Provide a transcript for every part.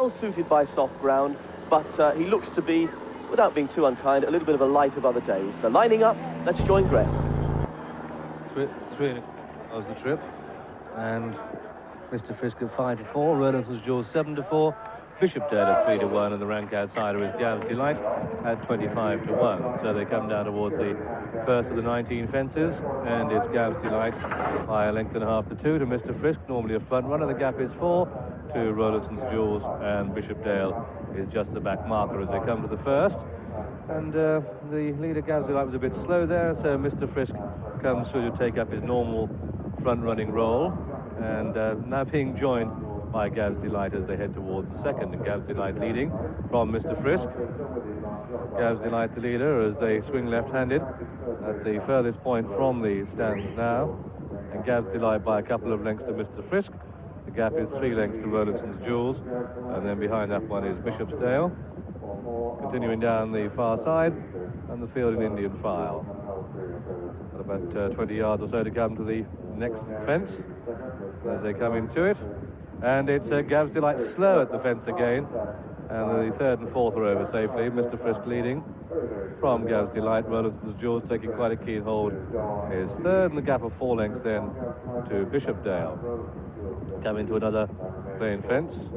Well suited by soft ground, but he looks to be, without being too unkind, a little bit of a light of other days. They're lining up. Let's join Graham. Three was the trip, and Mr. Frisk at 5-4, Rolandson's Jaws 7-4, Bishopdale at 3-1, and the rank outsider is Gav's Delight at 25-1. So they come down towards the first of the 19 fences, and it's Gav's Delight by a length and a half to 2 to Mr. Frisk, normally a front runner. The gap is 4 to Rolandson's Jaws, and Bishopdale is just the back marker as they come to the first. And the leader, Gav's Delight, was a bit slow there, so Mr. Frisk comes through to take up his normal front-running role, and now being joined by Gav's Delight as they head towards the second, and Gav's Delight leading from Mr. Frisk. Gav's Delight the leader as they swing left-handed at the furthest point from the stands now, and Gav's Delight by a couple of lengths to Mr. Frisk. The gap is 3 lengths to Rolandson's Jewels, and then behind that one is Bishopsdale. Continuing down the far side, and the field in Indian file. Got about 20 yards or so to come to the next fence as they come into it. And it's Gav's Delight slow at the fence again, and the third and fourth are over safely. Mr. Frisk leading from Gav's Delight. Rolandson's Jaws taking quite a keen hold is third, and the gap of 4 lengths then to Bishopdale. Coming to another plain fence,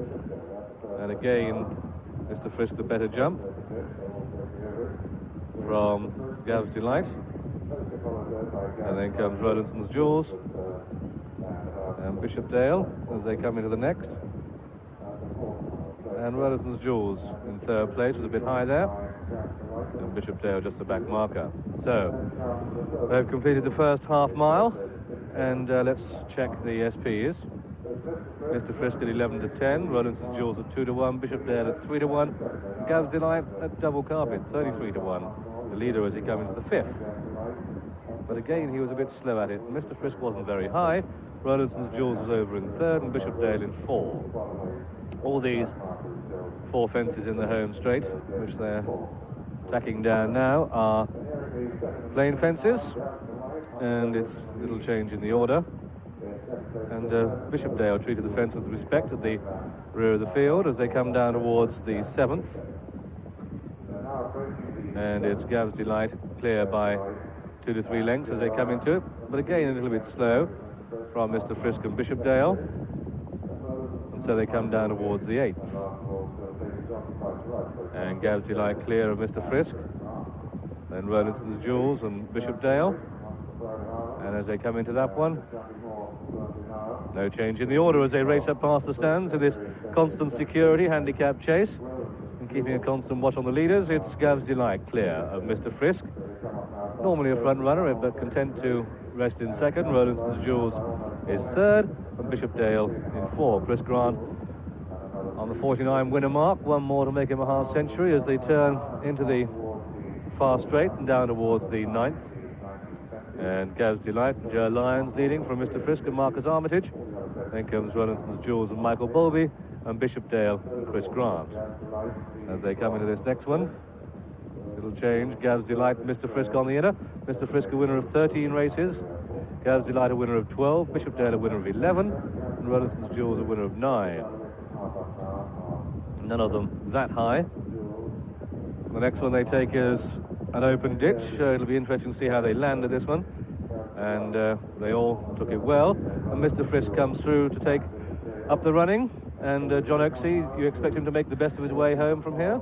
and again Mr. Frisk the better jump from Gav's Delight, and then comes Rolandson's Jaws and Bishopdale as they come into the next, and Rolandson's Jaws in third place, was a bit high there, and Bishopdale just the back marker. So they've completed the first half mile, and let's check the SPs. Mr. Frisk at 11-10, Rolandson's Jaws at 2-1, Bishopdale at 3-1, Gav's Delight at double carpet, 33-1. The leader as he comes into the fifth. But again, he was a bit slow at it. Mr. Frisk wasn't very high. Rolandson's Jaws was over in third, and Bishopdale in 4. All these 4 fences in the home straight, which they're tacking down now, are plain fences, and it's a little change in the order. And Bishopdale treated the fence with respect at the rear of the field as they come down towards the 7th. And it's Gav's Delight clear by 2 to 3 lengths as they come into it. But again, a little bit slow from Mr. Frisk and Bishopdale. And so they come down towards the 8th. And Gav's Delight clear of Mr. Frisk. Then Rolandson's Jewels and Bishopdale. And as they come into that one, no change in the order as they race up past the stands in this constant security handicap chase. And keeping a constant watch on the leaders, it's Gav's Delight clear of Mr. Frisk. Normally a front runner, but content to rest in second. Rolandson's Jewels is third, and Bishopdale in 4. Chris Grant on the 49 winner mark. One more to make him a half century as they turn into the far straight and down towards the 9th. And Gav's Delight and Joe Lyons leading from Mr. Frisk and Marcus Armitage. Then comes Rolandson's Jewels and Michael Bowlby, and Bishopdale and Chris Grant. As they come into this next one, little change. Gav's Delight and Mr. Frisk on the inner. Mr. Frisk a winner of 13 races. Gav's Delight a winner of 12. Bishopdale a winner of 11. And Rolandson's Jewels a winner of 9. None of them that high. The next one they take is an open ditch. It'll be interesting to see how they land at this one. And they all took it well. And Mr. Frisk comes through to take up the running. And John Oaksey, you expect him to make the best of his way home from here?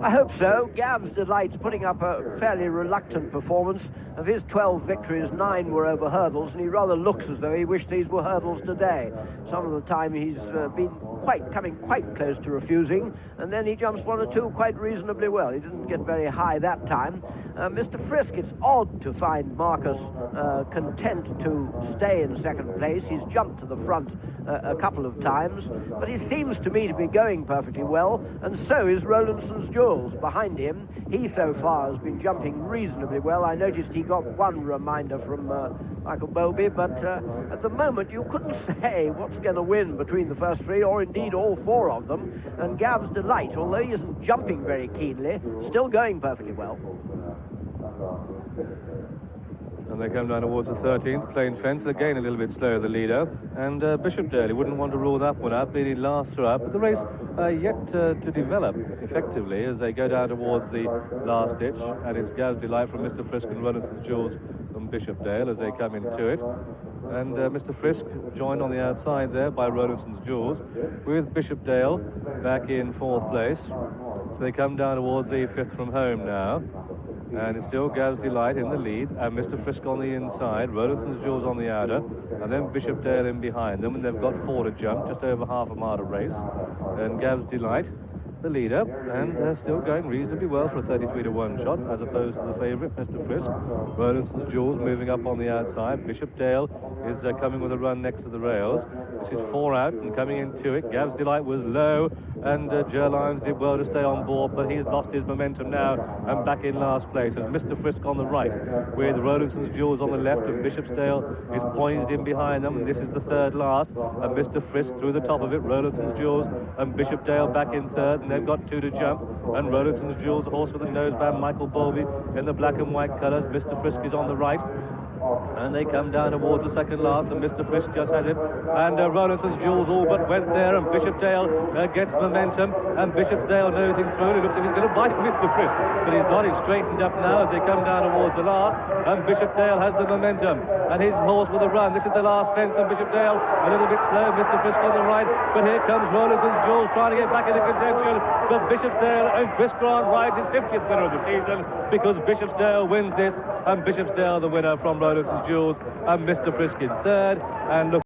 I hope so. Gav's Delight's putting up a fairly reluctant performance. Of his 12 victories, 9 were over hurdles, and he rather looks as though he wished these were hurdles today. Some of the time he's been coming quite close to refusing, and then he jumps 1 or 2 quite reasonably well. He didn't get very high that time. Mr. Frisk, it's odd to find Marcus content to stay in second place. He's jumped to the front a couple of times, but he seems to me to be going perfectly well, and so is Rolandson's Jewels behind him. He so far has been jumping reasonably well. I noticed he got 1 reminder from Michael Bowlby, but at the moment you couldn't say what's going to win between the first 3, or indeed all 4 of them. And Gav's Delight, although he isn't jumping very keenly, still going perfectly well. And they come down towards the 13th, plain fence, again a little bit slow, the leader. And Bishopdale, he wouldn't want to rule that one out, being last throughout. But the race yet to develop effectively as they go down towards the last ditch. And it's Gav's Delight from Mr. Frisk and Runningson's Jewels from Bishopdale as they come into it. And Mr. Frisk joined on the outside there by Rollinson's Jewels, with Bishopdale back in 4th place. So they come down towards the 5th from home now. And it's still Gav's Delight in the lead, and Mr. Frisk on the inside, Rollinson's Jewels on the outer, and then Bishopdale in behind them, and they've got 4 to jump, just over half a mile to race. And Gav's Delight, the leader, and still going reasonably well for a 33-to-1 shot, as opposed to the favourite, Mr. Frisk. Rollinson's Jewels moving up on the outside. Bishopdale is coming with a run next to the rails. This is 4 out, and coming into it, Gav's Delight was low, and Lyons did well to stay on board, but he's lost his momentum now, and back in last place as Mr. Frisk on the right, with Rollinson's Jewels on the left, and Bishopdale is poised in behind them, and this is the 3rd last, and Mr. Frisk through the top of it, Rollinson's Jewels and Bishopdale back in 3rd, and they've got 2 to jump, and Rollinson's Jewels, horse with the noseband, Michael Bowlby in the black and white colours. Mr. Frisk is on the right. And they come down towards the 2nd last, and Mr. Frisk just has it. And Rollinson's Jewels all but went there, and Bishopdale gets momentum, and Bishopdale nosing through. It looks like he's going to bite Mr. Frisk, but he's not. He's straightened up now as they come down towards the last, and Bishopdale has the momentum, and his horse with a run. This is the last fence, and Bishopdale a little bit slow. Mr. Frisk on the right, but here comes Rollinson's Jewels trying to get back into contention. But Bishopdale, and Chris Grant rides his 50th winner of the season, because Bishopdale wins this, and Bishopdale the winner from Rollinson's Jewels, and Mr. Frisk in 3rd. And look